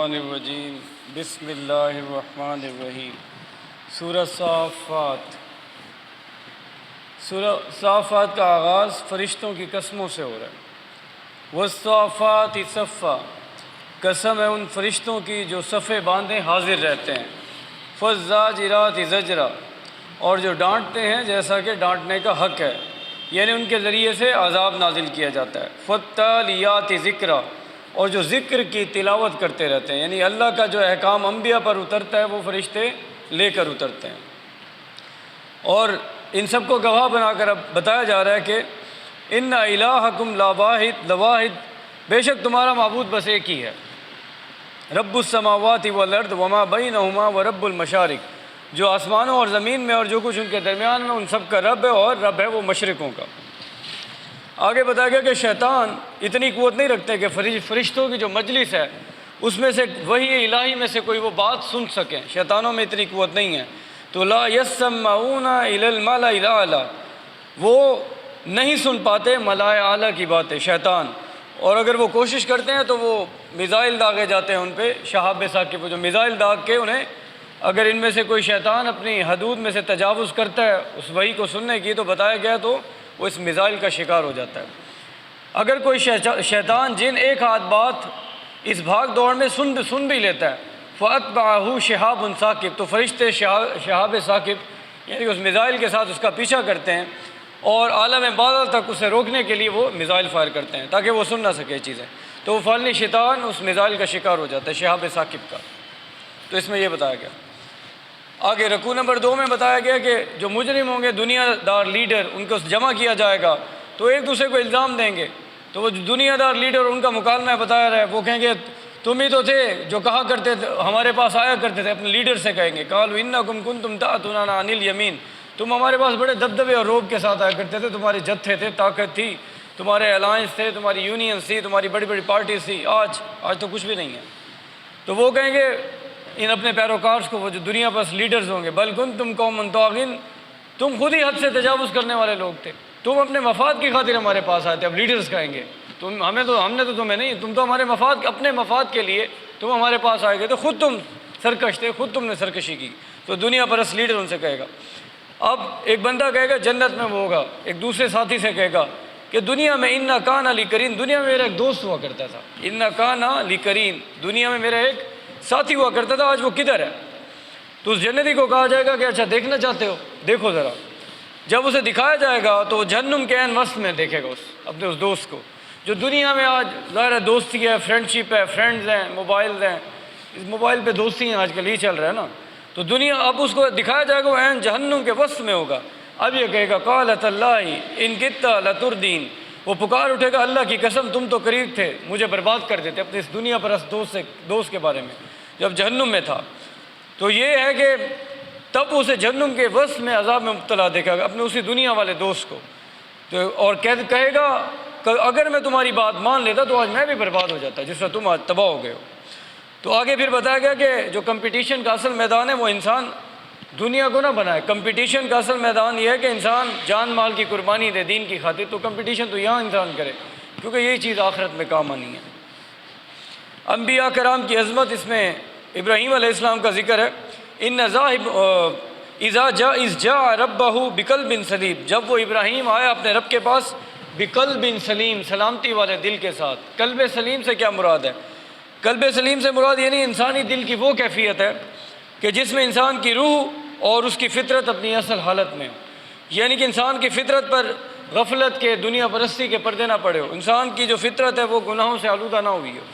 الشیطان الرجیم بسم اللہ الرحمن الرحیم۔ سورہ صافات۔ سورہ صافات کا آغاز فرشتوں کی قسموں سے ہو رہا ہے۔ والصافات صفا، قسم ہے ان فرشتوں کی جو صفے باندھے حاضر رہتے ہیں۔ فالزاجرات زجرا، اور جو ڈانٹتے ہیں جیسا کہ ڈانٹنے کا حق ہے، یعنی ان کے ذریعے سے عذاب نازل کیا جاتا ہے۔ فالتالیات ذکرا، اور جو ذکر کی تلاوت کرتے رہتے ہیں، یعنی اللہ کا جو احکام انبیاء پر اترتا ہے وہ فرشتے لے کر اترتے ہیں۔ اور ان سب کو گواہ بنا کر اب بتایا جا رہا ہے کہ ان الہکم لا واحد، بے شک تمہارا معبود بس ایک ہی ہے۔ رب السماوات والارض وما بینہما ورب المشارق، جو آسمانوں اور زمین میں اور جو کچھ ان کے درمیان میں، ان سب کا رب ہے، اور رب ہے وہ مشرقوں کا۔ آگے بتایا گیا کہ شیطان اتنی قوت نہیں رکھتے کہ فرشتوں کی جو مجلس ہے اس میں سے وحی الہی میں سے کوئی وہ بات سن سکیں، شیطانوں میں اتنی قوت نہیں ہے۔ تو لا یسمعون الی الملأ الاعلی، وہ نہیں سن پاتے ملائے اعلیٰ کی باتیں شیطان، اور اگر وہ کوشش کرتے ہیں تو وہ میزائل داغے جاتے ہیں ان پہ، شہاب ثاقب، جو میزائل داغ کے انہیں، اگر ان میں سے کوئی شیطان اپنی حدود میں سے تجاوز کرتا ہے اس وحی کو سننے کی، تو بتایا گیا تو وہ اس میزائل کا شکار ہو جاتا ہے۔ اگر کوئی شیطان جن ایک ہاتھ بات اس بھاگ دوڑ میں سن بھی لیتا ہے، فَأَتْبَعَهُ شِهَابٌ ثَاقِبٌ، تو فرشتے شہاب ثاقب یعنی اس میزائل کے ساتھ اس کا پیچھا کرتے ہیں، اور عالم بالا تک اسے روکنے کے لیے وہ میزائل فائر کرتے ہیں تاکہ وہ سن نہ سکے چیزیں، تو وہ فالنی شیطان اس میزائل کا شکار ہو جاتا ہے، شہاب ثاقب کا۔ تو اس میں یہ بتایا گیا۔ آگے رکوع نمبر 2 میں بتایا گیا کہ جو مجرم ہوں گے، دنیا دار لیڈر، ان کو جمع کیا جائے گا تو ایک دوسرے کو الزام دیں گے، تو وہ دنیا دار لیڈر ان کا مکالمہ بتایا رہا ہے، وہ کہیں گے تم ہی تو تھے جو کہا کرتے تھے، ہمارے پاس آیا کرتے تھے، اپنے لیڈر سے کہیں گے قالوا انکم کنتم تأتوننا عن الیمین، تم ہمارے پاس بڑے دبدبے اور روب کے ساتھ آیا کرتے تھے، تمہارے جتھے تھے، طاقت تھی، تمہارے الائنس تھے، تمہاری یونینز تھی، تمہاری بڑی بڑی پارٹیز تھی، آج تو کچھ بھی نہیں ہے۔ تو وہ کہیں گے ان اپنے پیروکارز کو، وہ جو دنیا پر لیڈرز ہوں گے، بل کنتم قوما طاغین، تم خود ہی حد سے تجاوز کرنے والے لوگ تھے، تم اپنے مفاد کی خاطر ہمارے پاس آئے تھے۔ اب لیڈرز کہیں گے ہم نے تو تمہیں نہیں، تم تو ہمارے اپنے مفاد کے لیے تم ہمارے پاس آئے گئے، تو خود تم سرکش تھے، خود تم نے سرکشی کی۔ تو دنیا پرست لیڈر ان سے کہے گا۔ اب ایک بندہ کہے گا جنت میں وہ ہوگا، ایک دوسرے ساتھی سے کہے گا کہ دنیا میں انا کان علی کرین، دنیا میں میرا ایک دوست ہوا کرتا تھا، انا کان علی کرین، دنیا میں میرا ایک ساتھی ہوا کرتا تھا، آج وہ کدھر ہے؟ تو اس جنتی کو کہا جائے گا کہ اچھا دیکھنا چاہتے ہو، دیکھو ذرا۔ جب اسے دکھایا جائے گا تو وہ جہنم کے عین وسط میں دیکھے گا اپنے اس دوست کو، جو دنیا میں آج ظاہر ہے دوستی ہے، فرینڈشپ ہے، فرینڈز ہیں، موبائلز ہیں، اس موبائل پہ دوستی ہیں آج کل، یہ چل رہا ہے نا۔ تو دنیا اب اس کو دکھایا جائے گا وہ عین جہنم کے وسط میں ہوگا۔ اب یہ کہے گا قالت اللہ ان کت لتردین، وہ پکار اٹھے گا اللہ کی قسم تم تو قریب تھے مجھے برباد کر دیتے، اپنے اس دنیا پرست دوست کے بارے میں جب جہنم میں تھا۔ تو یہ ہے کہ تب اسے جہنم کے وسط میں عذاب میں مبتلا دیکھا گا اپنے اسی دنیا والے دوست کو، تو اور کہے گا کہ اگر میں تمہاری بات مان لیتا تو آج میں بھی برباد ہو جاتا جس طرح تم آج تباہ ہو گئے ہو۔ تو آگے پھر بتایا گیا کہ جو کمپٹیشن کا اصل میدان ہے وہ انسان دنیا کو نہ بنائے، کمپٹیشن کا اصل میدان یہ ہے کہ انسان جان مال کی قربانی دے دین کی خاطر، تو کمپٹیشن تو یہاں انسان کرے کیونکہ یہی چیز آخرت میں کام آنی ہے۔ انبیاء کرام کی عظمت، اس میں ابراہیم علیہ السلام کا ذکر ہے، ان ذاہب اذا جاء ربہ بقلب سلیم، جب وہ ابراہیم آیا اپنے رب کے پاس بقلب سلیم، سلامتی والے دل کے ساتھ۔ قلب سلیم سے کیا مراد ہے؟ قلب سلیم سے مراد یعنی انسانی دل کی وہ کیفیت ہے کہ جس میں انسان کی روح اور اس کی فطرت اپنی اصل حالت میں ہو، یعنی کہ انسان کی فطرت پر غفلت کے، دنیا پرستی کے پردے نہ پڑے ہو، انسان کی جو فطرت ہے وہ گناہوں سے آلودہ نہ ہوئی ہو،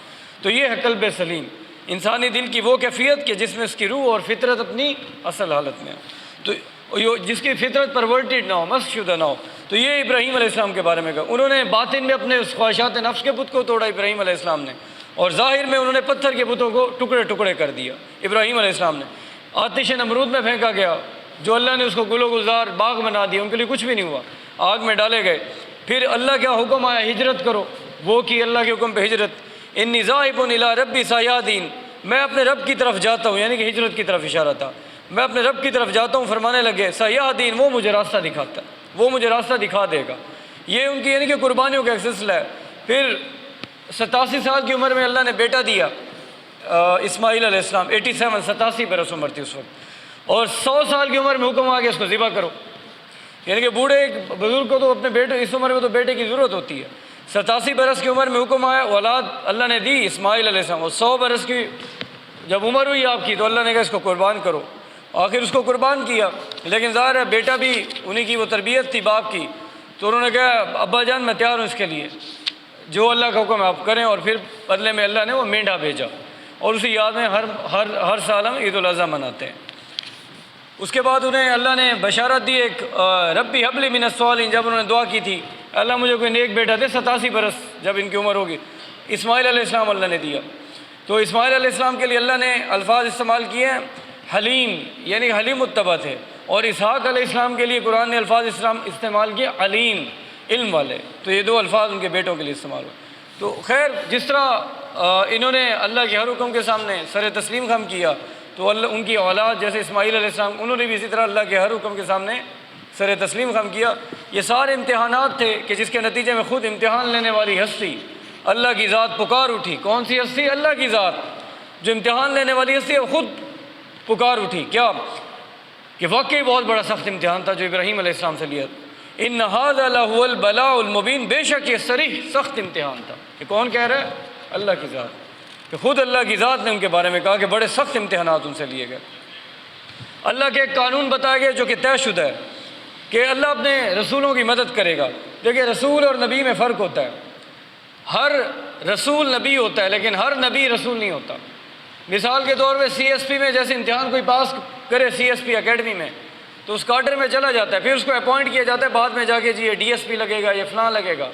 تو یہ ہے قلب سلیم، انسانی دل کی وہ کیفیت کہ جس میں اس کی روح اور فطرت اپنی اصل حالت میں ہو، تو جس کی فطرت پرورٹڈ نہ ہو، مسخ شدہ نہ ہو۔ تو یہ ابراہیم علیہ السلام کے بارے میں کہا، انہوں نے باطن میں اپنے اس خواہشات نفس کے بت کو توڑا ابراہیم علیہ السلام نے، اور ظاہر میں انہوں نے پتھر کے بتوں کو ٹکڑے ٹکڑے کر دیا ابراہیم علیہ السلام نے۔ آتش نمرود میں پھینکا گیا، جو اللہ نے اس کو گل و گلزار باغ بنا دیا، ان کے لیے کچھ بھی نہیں ہوا، آگ میں ڈالے گئے۔ پھر اللہ کا حکم آیا ہجرت کرو، وہ کی اللہ کے حکم پہ ہجرت۔ انی ذاہب الی ربی سیہدین، میں اپنے رب کی طرف جاتا ہوں، یعنی کہ ہجرت کی طرف اشارہ تھا، میں اپنے رب کی طرف جاتا ہوں، فرمانے لگے سیہدین، وہ مجھے راستہ دکھاتا ہے، وہ مجھے راستہ دکھا دے گا۔ یہ ان کی یعنی کہ قربانیوں کا ایک سلسلہ ہے۔ پھر 87 سال کی عمر میں اللہ نے بیٹا دیا، اسماعیل علیہ السلام 87 برس عمر تھی اس وقت، اور 100 سال کی عمر میں حکم آ گیا اس کو ذبح کرو، یعنی کہ بوڑھے ایک بزرگ کو تو اپنے بیٹے اس عمر میں تو بیٹے کی ضرورت ہوتی ہے۔ 87 برس کی عمر میں حکم آیا، اولاد اللہ نے دی اسماعیل علیہ السلام، اور 100 برس کی جب عمر ہوئی آپ کی تو اللہ نے کہا اس کو قربان کرو، آخر اس کو قربان کیا۔ لیکن ظاہر ہے بیٹا بھی انہی کی وہ تربیت تھی باپ کی، تو انہوں نے کہا ابا جان میں تیار ہوں اس کے لیے، جو اللہ کا حکم ہے آپ کریں، اور پھر بدلے میں اللہ نے وہ مینڈھا بھیجا، اور اسی یاد میں ہر سال ہم عید الاضحیٰ مناتے ہیں۔ اس کے بعد انہیں اللہ نے بشارت دی ایک ربی حبلی من الصالحین، جب انہوں نے دعا کی تھی اللہ مجھے کوئی نیک بیٹا دے، 87 برس جب ان کی عمر ہوگی، اسماعیل علیہ السلام اللہ نے دیا۔ تو اسماعیل علیہ السلام کے لیے اللہ نے الفاظ استعمال کیے ہیں حلیم، یعنی حلیم متبع تھے، اور اسحاق علیہ السلام کے لیے قرآن نے الفاظ استعمال کیے علیم، علم والے، تو یہ دو الفاظ ان کے بیٹوں کے لیے استعمال ہوئے۔ تو خیر جس طرح انہوں نے اللہ کے ہر حکم کے سامنے سر تسلیم خم کیا، تو اللہ ان کی اولاد جیسے اسماعیل علیہ السلام انہوں نے بھی اسی طرح اللہ کے ہر حکم کے سامنے سر تسلیم خم کیا۔ یہ سارے امتحانات تھے کہ جس کے نتیجے میں خود امتحان لینے والی ہستی اللہ کی ذات پکار اٹھی۔ کون سی ہستی؟ اللہ کی ذات، جو امتحان لینے والی ہستی ہے وہ خود پکار اٹھی۔ کیا کہ واقعی بہت بڑا سخت امتحان تھا جو ابراہیم علیہ السلام سے لیا، ان ھذا لہو البلاء المبین، بے شک یہ صریح سخت امتحان تھا۔ کہ کون کہہ رہا ہے؟ اللہ کی ذات، کہ خود اللہ کی ذات نے ان کے بارے میں کہا کہ بڑے سخت امتحانات ان سے لیے گئے۔ اللہ کے ایک قانون بتایا گیا جو کہ طے شدہ ہے کہ اللہ اپنے رسولوں کی مدد کرے گا۔ دیکھیں رسول اور نبی میں فرق ہوتا ہے، ہر رسول نبی ہوتا ہے لیکن ہر نبی رسول نہیں ہوتا۔ مثال کے طور پہ سی ایس پی میں جیسے امتحان کوئی پاس کرے سی ایس پی اکیڈمی میں تو اس کارڈر میں چلا جاتا ہے، پھر اس کو اپوائنٹ کیا جاتا ہے، بعد میں جا کے جی یہ ڈی ایس پی لگے گا، یہ فلاں لگے گا۔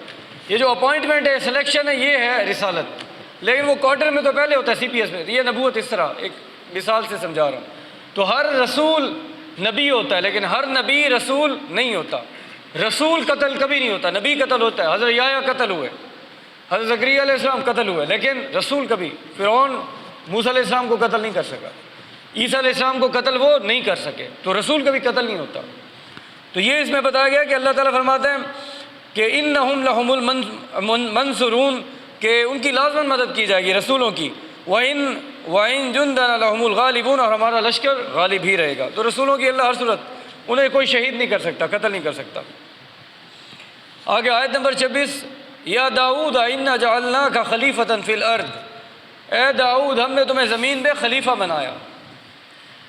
یہ جو اپوائنٹمنٹ ہے، سلیکشن ہے، یہ ہے رسالت، لیکن وہ کوارٹر میں تو پہلے ہوتا ہے سی پی ایس میں۔ یہ نبوت اس طرح ایک مثال سے سمجھا رہا ہوں۔ تو ہر رسول نبی ہوتا ہے لیکن ہر نبی رسول نہیں ہوتا۔ رسول قتل کبھی نہیں ہوتا، نبی قتل ہوتا ہے۔ حضرت یحییٰ قتل ہوئے، حضرت زکریا علیہ السلام قتل ہوئے، لیکن رسول کبھی، فرعون موسیٰ علیہ السلام کو قتل نہیں کر سکا، عیسیٰ علیہ السلام کو قتل وہ نہیں کر سکے، تو رسول کبھی قتل نہیں ہوتا۔ تو یہ اس میں بتایا گیا کہ اللہ تعالیٰ فرماتے ہیں کہ انہم لہم المنصورون، کہ ان کی لازماً مدد کی جائے گی رسولوں کی، وَإِن جُنْدَنَا لَهُمُ الْغَالِبُونَ، اور ہمارا لشکر غالب ہی رہے گا۔ تو رسولوں کی اللہ ہر صورت انہیں کوئی شہید نہیں کر سکتا، قتل نہیں کر سکتا۔ آگے آیت نمبر 26، یا داؤد انا جعلناک خلیفۃ فی الارض، اے داؤد ہم نے تمہیں زمین پہ خلیفہ بنایا۔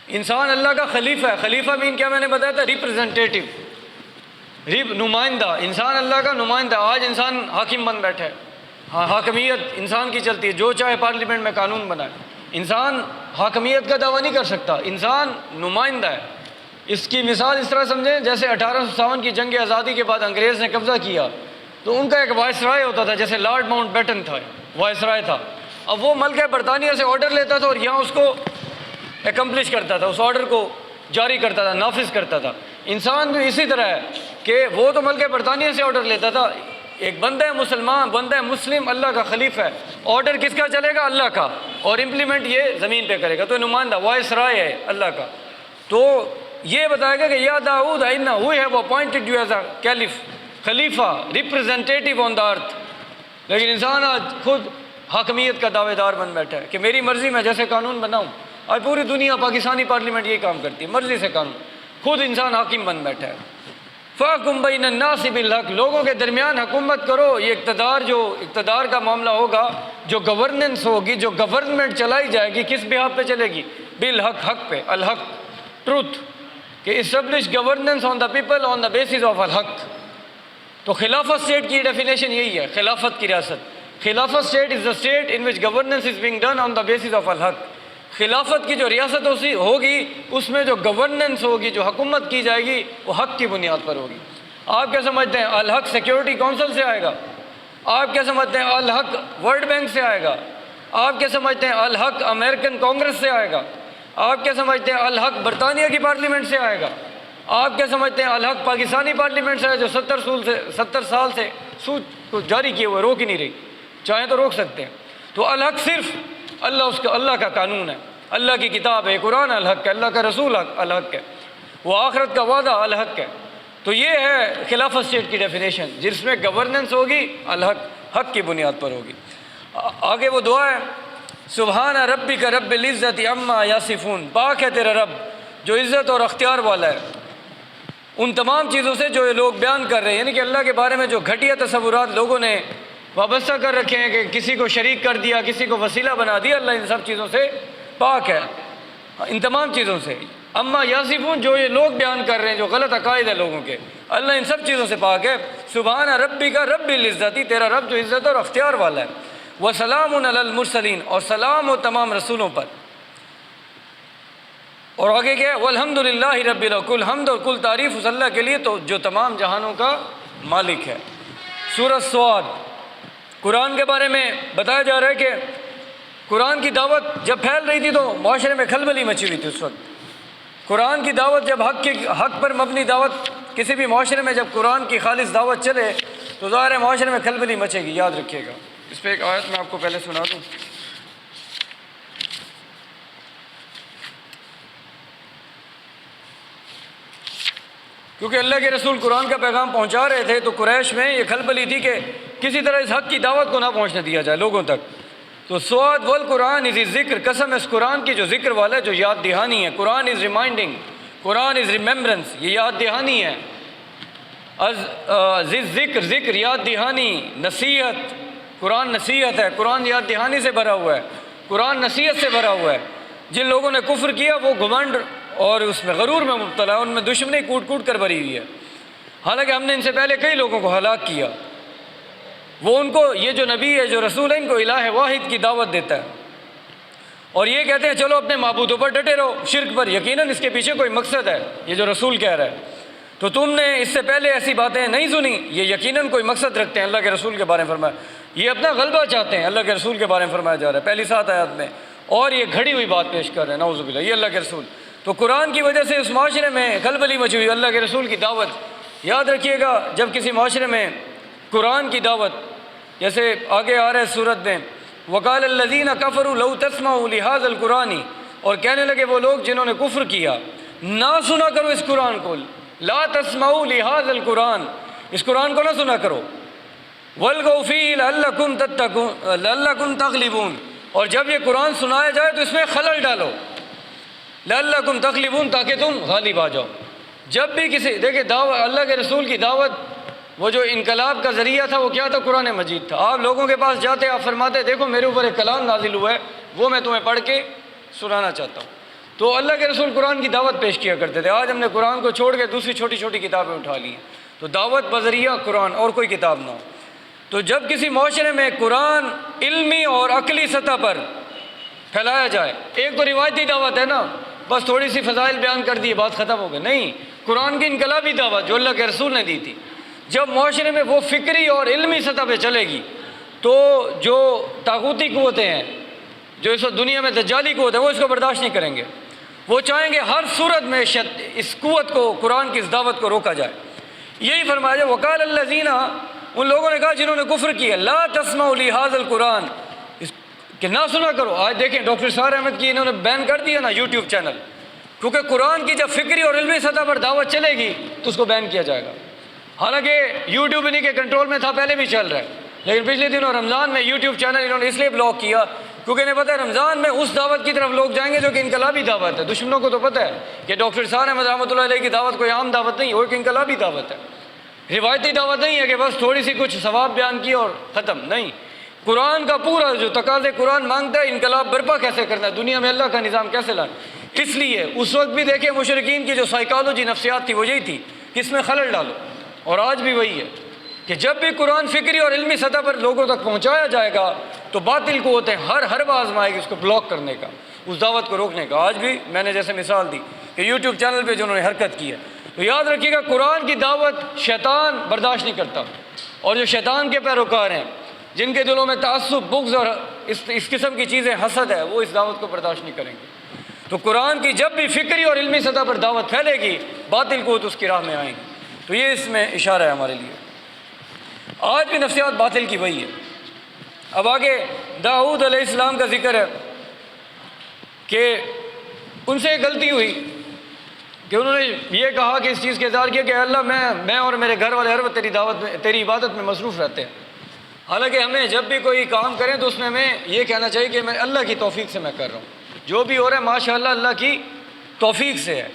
انسان اللہ کا خلیفہ ہے۔ خلیفہ مین کیا میں نے بتایا تھا؟ ریپرزنٹیٹیو، نمائندہ، انسان اللہ کا نمائندہ۔ آج انسان حاکم بن بیٹھا ہے، ہاں حاکمیت انسان کی چلتی ہے، جو چاہے پارلیمنٹ میں قانون بنائے۔ انسان حاکمیت کا دعویٰ نہیں کر سکتا، انسان نمائندہ ہے۔ اس کی مثال اس طرح سمجھیں جیسے 1857 کی جنگ آزادی کے بعد انگریز نے قبضہ کیا تو ان کا ایک وائسرائے ہوتا تھا، جیسے لارڈ ماؤنٹ بیٹن تھا، وائسرائے تھا۔ اب وہ ملکہ برطانیہ سے آرڈر لیتا تھا اور یہاں اس کو اکمپلش کرتا تھا، اس آرڈر کو جاری کرتا تھا، نافذ کرتا تھا۔ انسان بھی اسی طرح ہے کہ وہ تو ملکہ برطانیہ سے آرڈر لیتا تھا، ایک بندہ ہے مسلمان، بندہ ہے مسلم، اللہ کا خلیفہ ہے، آرڈر کس کا چلے گا؟ اللہ کا، اور امپلیمنٹ یہ زمین پہ کرے گا، تو نمائندہ وائسرائے ہے اللہ کا۔ تو یہ بتایا گیا کہ یا داؤد انا we have appointed you as a خلیفہ، ریپرزنٹیٹیو آن دا ارتھ۔ لیکن انسان آج خود حاکمیت کا دعوے دار بن بیٹھا ہے کہ میری مرضی میں جیسے قانون بناؤں۔ آج پوری دنیا، پاکستانی پارلیمنٹ یہی کام کرتی ہے، مرضی سے قانون، خود انسان حاکم بن بیٹھا ہے۔ فَحْكُم بَيْنَ النَّاسِ بِالْحَقِّ، لوگوں کے درمیان حکومت کرو۔ یہ اقتدار کا معاملہ ہوگا، جو گورننس ہوگی، جو گورنمنٹ چلائی جائے گی، کس بحاف پہ چلے گی؟ بالحق، حق پہ، الحق، ٹروتھ، کہ establish governance on the people on the basis of الحق۔ تو خلافت اسٹیٹ کی ڈیفینیشن یہی ہے، خلافت کی ریاست۔ خلافت state is the state in which governance is being done on the basis of الحق۔ خلافت کی جو ریاست ہوگی اس میں جو گورننس ہوگی، جو حکومت کی جائے گی، وہ حق کی بنیاد پر ہوگی۔ آپ کیا سمجھتے ہیں الحق سیکیورٹی کونسل سے آئے گا؟ آپ کیا سمجھتے ہیں الحق ورلڈ بینک سے آئے گا؟ آپ کیا سمجھتے ہیں الحق امریکن کانگریس سے آئے گا؟ آپ کیا سمجھتے ہیں الحق برطانیہ کی پارلیمنٹ سے آئے گا؟ آپ کیا سمجھتے ہیں الحق پاکستانی پارلیمنٹ سے ہے جو 70 سال سے سود کو جاری کیے ہوئے، روک ہی نہیں رہی، چاہیں تو روک سکتے ہیں۔ تو الحق صرف اللہ کا قانون ہے، اللہ کی کتاب ہے، قرآن الحق ہے، اللہ کا رسول الحق ہے، وہ آخرت کا وعدہ الحق ہے۔ تو یہ ہے خلافت اسٹیٹ کی ڈیفینیشن، جس میں گورننس ہوگی الحق، حق کی بنیاد پر ہوگی۔ آگے وہ دعا ہے سبحان ربک رب العزت عما یصفون، پاک ہے تیرا رب جو عزت اور اختیار والا ہے ان تمام چیزوں سے جو یہ لوگ بیان کر رہے ہیں، یعنی کہ اللہ کے بارے میں جو گھٹیا تصورات لوگوں نے وابستہ کر رکھے ہیں کہ کسی کو شریک کر دیا، کسی کو وسیلہ بنا دیا، اللہ ان سب چیزوں سے پاک ہے، ان تمام چیزوں سے۔ اما یاسفون، جو یہ لوگ بیان کر رہے ہیں جو غلط عقائد ہے لوگوں کے، اللہ ان سب چیزوں سے پاک ہے۔ سبحان ربک رب العزت، تیرا رب جو عزت اور اختیار والا ہے، وسلام علی المرسلین، اور سلام ہو تمام رسولوں پر۔ اور آگے کیا ہے؟ والحمد للہ رب العالمین، کل حمد اور کل تعریف اس اللہ کے لیے تو جو تمام جہانوں کا مالک ہے۔ سورہ صاد، قرآن کے بارے میں بتایا جا رہا ہے کہ قرآن کی دعوت جب پھیل رہی تھی تو معاشرے میں کھلبلی مچی ہوئی تھی۔ اس وقت قرآن کی دعوت جب حق پر مبنی دعوت کسی بھی معاشرے میں جب قرآن کی خالص دعوت چلے تو ظاہر ہے معاشرے میں کھلبلی مچے گی، یاد رکھیے گا۔ اس پہ ایک آیت میں آپ کو پہلے سنا دوں۔ کیونکہ اللہ کے رسول قرآن کا پیغام پہنچا رہے تھے تو قریش میں یہ کھلبلی تھی کہ کسی طرح اس حق کی دعوت کو نہ پہنچنے دیا جائے لوگوں تک۔ تو صاد والقرآن از ذکر، قسم اس قرآن کی جو ذکر والا ہے، جو یاد دہانی ہے۔ قرآن is reminding, Quran is remembrance, یہ یاد دہانی ہے۔ ذکر، ذکر یاد دہانی، نصیحت، قرآن نصیحت ہے، قرآن یاد دہانی سے بھرا ہوا ہے، قرآن نصیحت سے بھرا ہوا ہے۔ جن لوگوں نے کفر کیا وہ گھمنڈ اور اس میں غرور میں مبتلا ہے، ان میں دشمنی کوٹ کوٹ کر بھری ہوئی ہے۔ حالانکہ ہم نے ان سے پہلے کئی لوگوں کو ہلاک کیا۔ وہ ان کو، یہ جو نبی ہے جو رسول ہے، ان کو الہ واحد کی دعوت دیتا ہے اور یہ کہتے ہیں چلو اپنے معبودوں پر ڈٹے رہو، شرک پر، یقیناً اس کے پیچھے کوئی مقصد ہے، یہ جو رسول کہہ رہا ہے۔ تو تم نے اس سے پہلے ایسی باتیں نہیں سنی، یہ یقیناً کوئی مقصد رکھتے ہیں۔ اللہ کے رسول کے بارے میں فرمایا یہ اپنا غلبہ چاہتے ہیں، اللہ کے رسول کے بارے میں فرمایا جا رہا ہے پہلی 7 آیات میں، اور یہ گھڑی ہوئی بات پیش کر رہے ہیں، نعوذ باللہ، یہ اللہ کے رسول۔ تو قرآن کی وجہ سے اس معاشرے میں کھلبلی مچی ہوئی، اللہ کے رسول کی دعوت۔ یاد رکھیے گا جب کسی معاشرے میں قرآن کی دعوت، جیسے آگے آ رہا ہے سورت میں، وقال الذین کفروا لو تسمعوا لهذا القرآن، اور کہنے لگے وہ لوگ جنہوں نے کفر کیا، نہ سنا کرو اس قرآن کو، لا تسمعوا لهذا القرآن، اس قرآن کو نہ سنا کرو، والغوا فیہ لعلکم تتقون لعلکم تغلبون، اور جب یہ قرآن سنایا جائے تو اس میں خلل ڈالو، لعلکم تغلبون، تاکہ تم غالب آ جاؤ۔ جب بھی کسی، دیکھیں دعوت، اللہ کے رسول کی دعوت، وہ جو انقلاب کا ذریعہ تھا وہ کیا تھا؟ قرآن مجید تھا۔ آپ لوگوں کے پاس جاتے، آپ فرماتے دیکھو میرے اوپر ایک کلام نازل ہوا ہے، وہ میں تمہیں پڑھ کے سنانا چاہتا ہوں۔ تو اللہ کے رسول قرآن کی دعوت پیش کیا کرتے تھے۔ آج ہم نے قرآن کو چھوڑ کے دوسری چھوٹی چھوٹی کتابیں اٹھا لی ہیں۔ تو دعوت بذریعہ قرآن، اور کوئی کتاب نہ ہو۔ تو جب کسی معاشرے میں قرآن علمی اور عقلی سطح پر پھیلایا جائے، ایک تو روایتی دعوت ہے نا، بس تھوڑی سی فضائل بیان کر دی بات ختم ہو گئی، نہیں، قرآن کی انقلابی دعوت جو اللہ کے رسول نے دی تھی، جب معاشرے میں وہ فکری اور علمی سطح پہ چلے گی تو جو طاغوتی قوتیں ہیں، جو اس وقت دنیا میں دجالی قوت ہے، وہ اس کو برداشت نہیں کریں گے۔ وہ چاہیں گے ہر صورت میں اس قوت کو، قرآن کی اس دعوت کو روکا جائے۔ یہی فرمایا جائے وقال الذین، ان لوگوں نے کہا جنہوں نے کفر کیا، لا تسمعوا لهذا القرآن، کہ نہ سنا کرو۔ آج دیکھیں ڈاکٹر سار احمد کی انہوں نے بین کر دیا نا یوٹیوب چینل، کیونکہ قرآن کی جب فکری اور علمی سطح پر دعوت چلے گی تو اس کو بین کیا جائے گا۔ حالانکہ یوٹیوب انہیں کے کنٹرول میں تھا، پہلے بھی چل رہا ہے، لیکن پچھلے دنوں رمضان میں یوٹیوب چینل انہوں نے اس لیے بلاک کیا کیونکہ انہیں پتہ ہے رمضان میں اس دعوت کی طرف لوگ جائیں گے جو کہ انقلابی دعوت ہے۔ دشمنوں کو تو پتہ ہے کہ ڈاکٹر سار احمد رحمۃ اللہ علیہ کی دعوت کوئی عام دعوت نہیں، وہ ایک انقلابی دعوت ہے، روایتی دعوت نہیں ہے کہ بس تھوڑی سی کچھ ثواب بیان کی اور ختم، نہیں۔ قرآن کا پورا جو تقاضے قرآن مانگتا ہے، انقلاب برپا کیسے کرنا ہے، دنیا میں اللہ کا نظام کیسے لانا۔ اس لیے اس وقت بھی دیکھیں مشرکین کی جو سائیکالوجی، نفسیات تھی، وہ یہی تھی کہ اس میں خلل ڈالو، اور آج بھی وہی ہے کہ جب بھی قرآن فکری اور علمی سطح پر لوگوں تک پہنچایا جائے گا تو باطل قوتیں ہر باز آئے گی اس کو بلاک کرنے کا، اس دعوت کو روکنے کا۔ آج بھی میں نے جیسے مثال دی کہ یوٹیوب چینل پہ جنہوں نے حرکت کی ہے، تو یاد رکھیے گا قرآن کی دعوت شیطان برداشت نہیں کرتا، اور جو شیطان کے پیروکار ہیں، جن کے دلوں میں تعصب، بغض اور اس قسم کی چیزیں، حسد ہے، وہ اس دعوت کو برداشت نہیں کریں گے۔ تو قرآن کی جب بھی فکری اور علمی سطح پر دعوت پھیلے گی، باطل قوت اس کی راہ میں آئیں گی۔ تو یہ اس میں اشارہ ہے ہمارے لیے۔ آج بھی نفسیات باطل کی وہی ہے۔ اب آگے داؤد علیہ السلام کا ذکر ہے کہ ان سے ایک غلطی ہوئی کہ انہوں نے یہ کہا کہ اس چیز کا اظہار کیا کہ اللہ میں اور میرے گھر والے ہر وقت تیری دعوت میں، تیری عبادت میں مصروف رہتے ہیں۔ حالانکہ ہمیں جب بھی کوئی کام کریں تو اس میں ہمیں یہ کہنا چاہیے کہ میں اللہ کی توفیق سے میں کر رہا ہوں، جو بھی ہو رہا ہے ماشاءاللہ اللہ کی توفیق سے ہے۔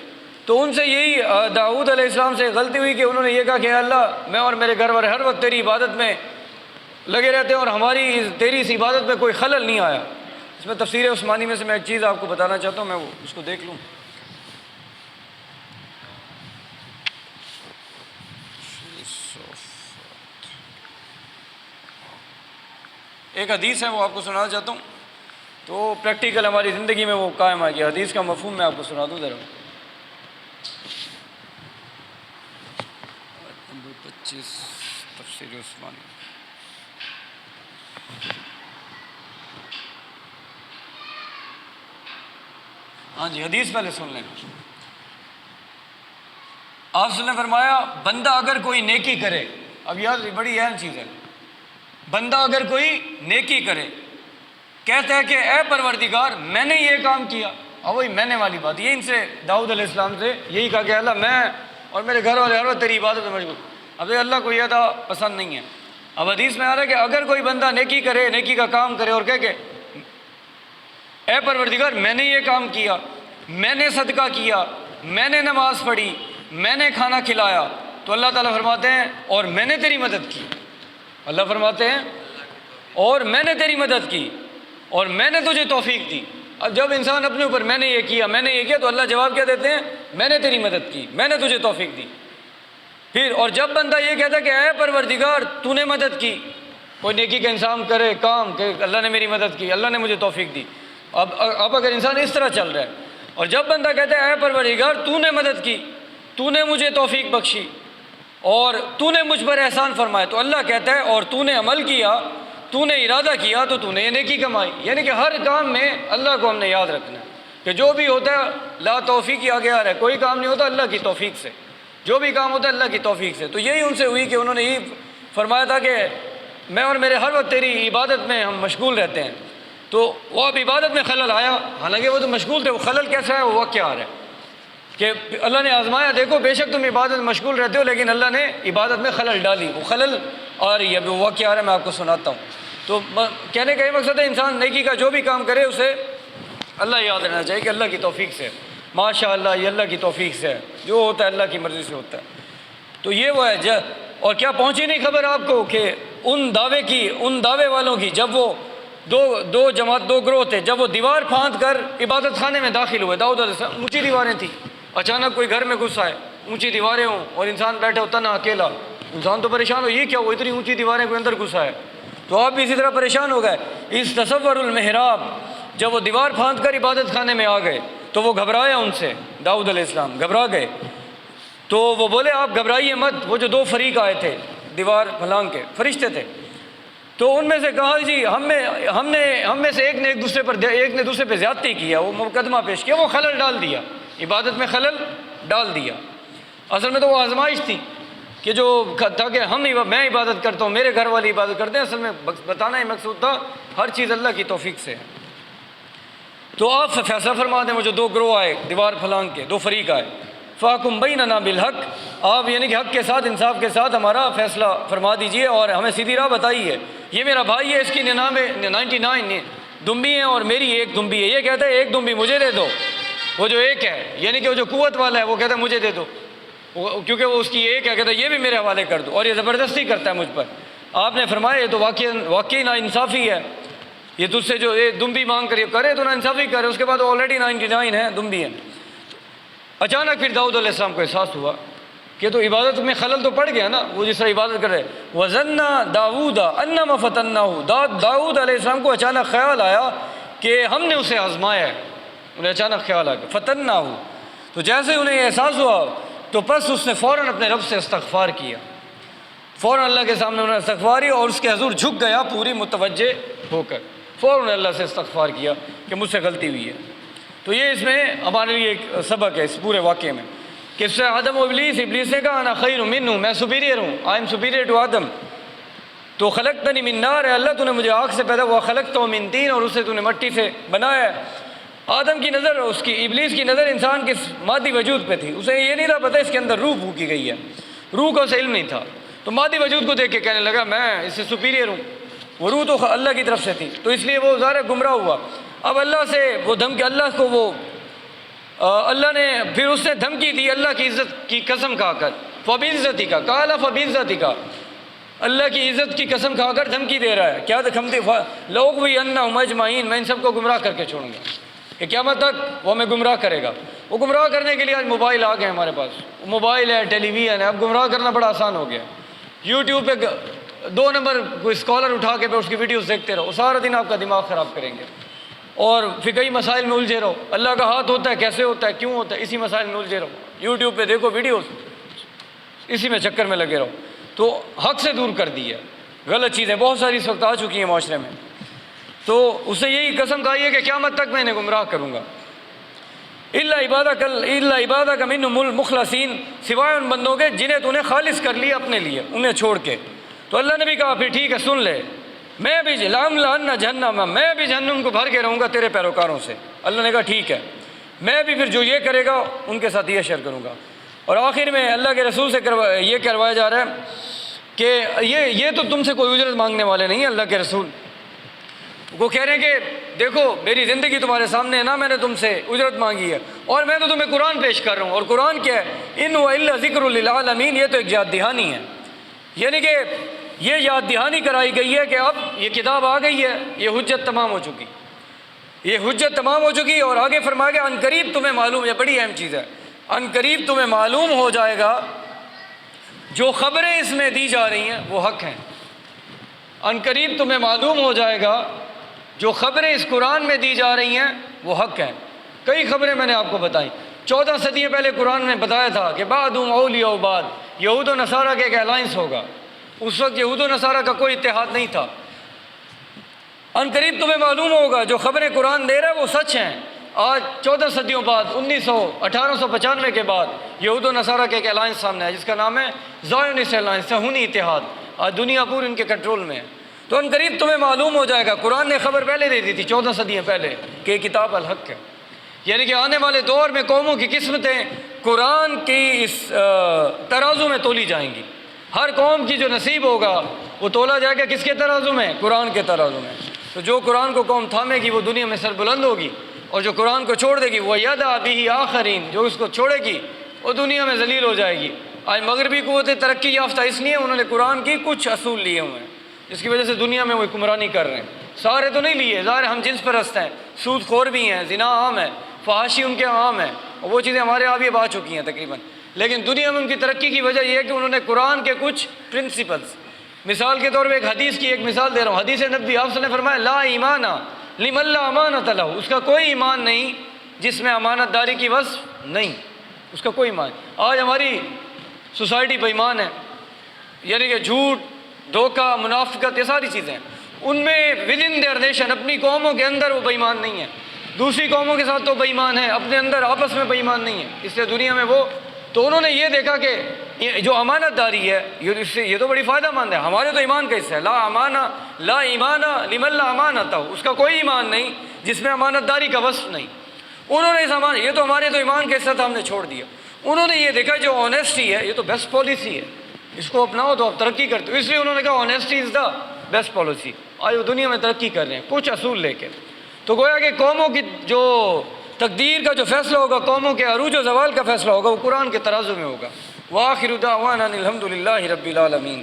تو ان سے یہی داؤد علیہ السلام سے غلطی ہوئی کہ انہوں نے یہ کہا کہ اے اللہ میں اور میرے گھر والے ہر وقت تیری عبادت میں لگے رہتے ہیں اور ہماری تیری اس عبادت میں کوئی خلل نہیں آیا۔ اس میں تفسیر عثمانی میں سے میں ایک چیز آپ کو بتانا چاہتا ہوں، میں وہ اس کو دیکھ لوں۔ ایک حدیث ہے وہ آپ کو سنانا چاہتا ہوں، تو پریکٹیکل ہماری زندگی میں وہ قائم آ گیا۔ حدیث کا مفہوم میں آپ کو سنا دوں ذرا۔ نمبر 25 تفسیر عثمانی۔ ہاں جی، حدیث پہلے سن لیں۔ آپ نے فرمایا بندہ اگر کوئی نیکی کرے، اب یاد بڑی اہم چیز ہے، بندہ اگر کوئی نیکی کرے کہتا ہے کہ اے پروردگار میں نے یہ کام کیا، اور وہی میں نے والی بات، یہ ان سے داؤد علیہ السلام سے یہی کہا کہ اللہ میں اور میرے گھر والے ہر وقت تیری عبادت میں مشغول۔ اب اللہ کو یہ تھا پسند نہیں ہے۔ اب حدیث میں آ رہا ہے کہ اگر کوئی بندہ نیکی کرے، نیکی کا کام کرے اور کہے کہ اے پروردگار میں نے یہ کام کیا، میں نے صدقہ کیا، میں نے نماز پڑھی، میں نے کھانا کھلایا، تو اللہ تعالیٰ فرماتے ہیں اور میں نے تیری مدد کی۔ اللہ فرماتے ہیں اور میں نے تیری مدد کی اور میں نے تجھے توفیق دی۔ اب جب انسان اپنے اوپر میں نے یہ کیا، میں نے یہ کیا، تو اللہ جواب کیا دیتے ہیں؟ میں نے تیری مدد کی، میں نے تجھے توفیق دی۔ پھر اور جب بندہ یہ کہتا ہے کہ اے پروردگار تو نے مدد کی، کوئی نیکی کا انسان کرے کام کہ اللہ نے میری مدد کی، اللہ نے مجھے توفیق دی۔ اب اگر انسان اس طرح چل رہا ہے اور جب بندہ کہتا ہے اے پروردگار تو نے مدد کی، تو نے مجھے توفیق بخشی اور تو نے مجھ پر احسان فرمایا، تو اللہ کہتا ہے اور تو نے عمل کیا، تو نے ارادہ کیا تو تو نے یہ نیکی کمائی۔ یعنی کہ ہر کام میں اللہ کو ہم نے یاد رکھنا ہے کہ جو بھی ہوتا ہے لا توفیق ہی آگے آ رہا ہے، کوئی کام نہیں ہوتا اللہ کی توفیق سے، جو بھی کام ہوتا ہے اللہ کی توفیق سے۔ تو یہی ان سے ہوئی کہ انہوں نے یہ فرمایا تھا کہ میں اور میرے ہر وقت تیری عبادت میں ہم مشغول رہتے ہیں، تو وہ اب عبادت میں خلل آیا، حالانکہ وہ تو مشغول تھے، وہ خلل کیسا ہے وہ واقعہ آ رہا ہے کہ اللہ نے آزمایا، دیکھو بے شک تم عبادت میں مشغول رہتے ہو لیکن اللہ نے عبادت میں خلل ڈالی، وہ خلل آ رہی ہے، اب وہ واقعہ آ رہا ہے، میں آپ کو سناتا ہوں۔ تو کہنے کا یہ مقصد ہے انسان نیکی کا جو بھی کام کرے اسے اللہ یاد رہنا چاہیے کہ اللہ کی توفیق سے، ماشاء اللہ یہ اللہ کی توفیق سے ہے، جو ہوتا ہے اللہ کی مرضی سے ہوتا ہے۔ تو یہ وہ ہے اور کیا پہنچی نہیں خبر آپ کو کہ ان دعوے والوں کی، جب وہ دو گروہ تھے، جب وہ دیوار پھاند کر عبادت خانے میں داخل ہوئے، داؤد علیہ السلام اونچی دیواریں تھیں، اچانک کوئی گھر میں گھس آئے، اونچی دیواریں ہوں اور انسان بیٹھے ہو تنہا اکیلا، انسان تو پریشان ہو، یہ کیا وہ اتنی اونچی دیواریں کوئی اندر گھس آئے، تو آپ بھی اسی طرح پریشان ہو گئے۔ اس تصور المحراب، جب وہ دیوار پھاند کر عبادت خانے میں آ گئے تو وہ گھبرایا ان سے، داؤد علیہ السلام گھبرا گئے، تو وہ بولے آپ گھبرائیے مت۔ وہ جو دو فریق آئے تھے دیوار پھلانگ کے فرشتے تھے، تو ان میں سے کہا جی ہم میں سے ایک نے دوسرے پہ زیادتی کیا، وہ مقدمہ پیش کیا، وہ خلل ڈال دیا، عبادت میں خلل ڈال دیا۔ اصل میں تو وہ آزمائش تھی کہ جو تھا کہ میں عبادت کرتا ہوں، میرے گھر والے عبادت کرتے ہیں، اصل میں بتانا ہی مقصود تھا ہر چیز اللہ کی توفیق سے ہے۔ تو آپ فیصلہ فرما دیں، وہ جو دو گروہ آئے دیوار پھلانگ کے، دو فریق آئے، فاحکم بیننا بالحق، آپ یعنی کہ حق کے ساتھ انصاف کے ساتھ ہمارا فیصلہ فرما دیجئے اور ہمیں سیدھی راہ بتائیے۔ یہ میرا بھائی ہے، اس کی 99 دمبی ہیں اور میری ایک دمبی ہے، یہ کہتا ہے ایک دمبی مجھے دے دو، وہ جو ایک ہے یعنی کہ وہ جو قوت والا ہے وہ کہتا ہے مجھے دے دو، کیونکہ وہ اس کی ایک ہے، کہتا ہے یہ بھی میرے حوالے کر دو، اور یہ زبردستی کرتا ہے مجھ پر۔ آپ نے فرمایا یہ تو واقعی نا انصافی ہے، یہ تجھ سے جو دمبی مانگ کر یہ کرے تو نا انصافی کرے، اس کے بعد آلریڈی 99 ہے دمبی ہے۔ اچانک پھر داؤد علیہ السلام کو احساس ہوا کہ تو عبادت میں خلل تو پڑ گیا نا، وہ جس طرح عبادت کر رہے وَظَنَّ دَاوُودَ أَنَّمَا فَتَنَّاهُ، داؤد علیہ السلام کو اچانک خیال آیا کہ ہم نے اسے آزمایا ہے، انہیں اچانک خیال آیا فَتَنَّاهُ، تو جیسے انہیں احساس ہوا تو پس اس نے فوراً اپنے رب سے استغفار کیا، فوراً اللہ کے سامنے انہوں نے استغفار کیا اور اس کے حضور جھک گیا پوری متوجہ ہو کر، فوراً اللہ سے استغفار کیا کہ مجھ سے غلطی ہوئی ہے۔ تو یہ اس میں ہمارے لیے ایک سبق ہے اس پورے واقعے میں کہ اس سے آدم و ابلیس نے کہا انا خیر منہ، میں سپیریئر ہوں، آئی ایم سپیریئر ٹو آدم، تو خلقتنی من نار، ہے اللہ تو نے مجھے آگ سے پیدا ہوا، خلقتہ من طین، اور اسے تو نے مٹی سے بنایا ہے۔ آدم کی نظر ابلیس کی نظر انسان کے مادی وجود پہ تھی، اسے یہ نہیں تھا پتہ اس کے اندر روح پھونکی گئی ہے، روح کا اسے علم نہیں تھا، تو مادی وجود کو دیکھ کے کہنے لگا میں اس سے سپیریئر ہوں، وہ روح تو اللہ کی طرف سے تھی، تو اس لیے وہ ظاہر گمراہ ہوا۔ اب اللہ سے وہ دھمکی، اللہ کو وہ اللہ نے پھر اس نے دھمکی دی اللہ کی عزت کی قسم کھا کر، فبعزتی کا قال فبعزتی کا، اللہ کی عزت کی قسم کھا کر دھمکی دے رہا ہے۔ کیا دھمکی؟ لأغوینہم اجمعین، میں ان سب کو گمراہ کر کے چھوڑوں گا، کہ قیامت تک وہ ہمیں گمراہ کرے گا۔ وہ گمراہ کرنے کے لیے آج موبائل آ گئے ہمارے پاس، موبائل ہے، ٹیلی ویژن ہے، اب گمراہ کرنا بڑا آسان ہو گیا۔ یوٹیوب پہ 2 نمبر کوئی اسکالر اٹھا کے پہ اس کی ویڈیوز دیکھتے رہو، سارا دن آپ کا دماغ خراب کریں گے، اور فقہی مسائل میں الجھے رہو، اللہ کا ہاتھ ہوتا ہے، کیسے ہوتا ہے، کیوں ہوتا ہے، اسی مسائل میں الجھے رہو، یوٹیوب پہ دیکھو ویڈیوز، اسی میں چکر میں لگے رہو۔ تو حق سے دور کر دی ہے، غلط چیزیں بہت ساری اس وقت آ چکی ہیں معاشرے میں۔ تو اسے یہی قسم کھائی ہے کہ قیامت تک میں انہیں گمراہ کروں گا۔ الا عبادک منہم المخلصین، سوائے ان بندوں کے جنہیں تو نے خالص کر لیا اپنے لیے، انہیں چھوڑ کے۔ تو اللہ نے بھی کہا پھر ٹھیک ہے سن لے، میں بھی لأملأن جہنم، میں بھی جہنم کو بھر کے رہوں گا تیرے پیروکاروں سے۔ اللہ نے کہا ٹھیک ہے، میں بھی پھر جو یہ کرے گا ان کے ساتھ یہ شیئر کروں گا۔ اور آخر میں اللہ کے رسول سے یہ کروایا جا رہا ہے کہ یہ تو تم سے کوئی اجرت مانگنے والے نہیں ہیں، اللہ کے رسول وہ کہہ رہے ہیں کہ دیکھو میری زندگی تمہارے سامنے ہے نا، میں نے تم سے اجرت مانگی ہے، اور میں تو تمہیں قرآن پیش کر رہا ہوں، اور قرآن کیا ہے؟ ان هو الا ذکر للعالمین، یہ تو ایک یاد دہانی ہے، یعنی کہ یہ یاد دہانی کرائی گئی ہے کہ اب یہ کتاب آ گئی ہے، یہ حجت تمام ہو چکی، یہ حجت تمام ہو چکی۔ اور آگے فرمایا گیا ان قریب تمہیں معلوم، یہ بڑی اہم چیز ہے، ان قریب تمہیں معلوم ہو جائے گا جو خبریں اس میں دی جا رہی ہیں وہ حق ہیں، ان قریب تمہیں معلوم ہو جائے گا جو خبریں اس قرآن میں دی جا رہی ہیں وہ حق ہیں۔ کئی خبریں میں نے آپ کو بتائیں، 14 صدیوں پہلے قرآن میں بتایا تھا کہ بعدہم اولیاء بعد، یہود و نصارہ کے ایک الائنس ہوگا، اس وقت یہود و نصارہ کا کوئی اتحاد نہیں تھا۔ ان قریب تمہیں معلوم ہوگا جو خبریں قرآن دے رہا ہے وہ سچ ہیں۔ آج 14 صدیوں بعد 1895 کے بعد یہود و نصارہ کے ایک الائنس سامنے ہے جس کا نام ہے زائونسٹ الائنس، صہیونی اتحاد، آج دنیا پوری ان کے کنٹرول میں ہے۔ تو ان قریب تمہیں معلوم ہو جائے گا، قرآن نے خبر پہلے دے دی تھی 14 صدیاں پہلے کہ یہ کتاب الحق ہے، یعنی کہ آنے والے دور میں قوموں کی قسمتیں قرآن کی اس ترازو میں تولی جائیں گی، ہر قوم کی جو نصیب ہوگا وہ تولا جائے گا کس کے ترازو میں؟ قرآن کے ترازو میں۔ تو جو قرآن کو قوم تھامے گی وہ دنیا میں سربلند ہوگی، اور جو قرآن کو چھوڑ دے گی وہ یدع بہ آخرین، جو اس کو چھوڑے گی وہ دنیا میں ذلیل ہو جائے گی۔ آج مغربی قوتیں ترقی یافتہ اس لیے انہوں نے قرآن کی کچھ اصول لیے ہوئے ہیں جس کی وجہ سے دنیا میں وہ حکمرانی کر رہے ہیں، سارے تو نہیں لیے، ظاہر ہم جنس پرست ہیں، سود خور بھی ہیں، زنا عام ہے، فحاشی ان کے عام ہے، اور وہ چیزیں ہمارے یہاں بھی اب آ چکی ہیں تقریباً، لیکن دنیا میں ان کی ترقی کی وجہ یہ ہے کہ انہوں نے قرآن کے کچھ پرنسپلز، مثال کے طور پہ ایک حدیث کی ایک مثال دے رہا ہوں، حدیث نبوی آپ نے فرمایا لا ایمان لمن لا امانۃ لہ، اس کا کوئی ایمان نہیں جس میں امانت داری کی وصف نہیں، اس کا کوئی ایمان۔ آج ہماری سوسائٹی بے ایمان ہے، یعنی کہ جھوٹ، دھوکہ، منافقت، یہ ساری چیزیں ان میں ود ان دیئر نیشن، اپنی قوموں کے اندر وہ بے ایمان نہیں ہے، دوسری قوموں کے ساتھ تو بے ایمان ہے، اپنے اندر آپس میں بے ایمان نہیں ہے، اس لیے دنیا میں وہ، تو انہوں نے یہ دیکھا کہ یہ جو امانت داری ہے یہ تو بڑی فائدہ مند ہے، ہمارے تو ایمان کا حصہ ہے، لا ایمان لمن لا امانۃ، اس کا کوئی ایمان نہیں جس میں امانت داری کا وصف نہیں۔ انہوں نے اس یہ تو ہمارے تو ایمان کا حصہ تھا، ہم نے چھوڑ دیا۔ انہوں نے یہ دیکھا جو آنیسٹی ہے یہ تو بیسٹ پالیسی ہے، اس کو اپناؤ تو آپ ترقی کرتے ہو، اس لیے انہوں نے کہا honesty is the best policy. آج وہ دنیا میں ترقی کر رہے ہیں کچھ اصول لے کے۔ تو گویا کہ قوموں کی جو تقدیر کا جو فیصلہ ہوگا، قوموں کے عروج و زوال کا فیصلہ ہوگا، وہ قرآن کے ترازو میں ہوگا۔ وآخر دعوانا الحمد للہ رب العالمین۔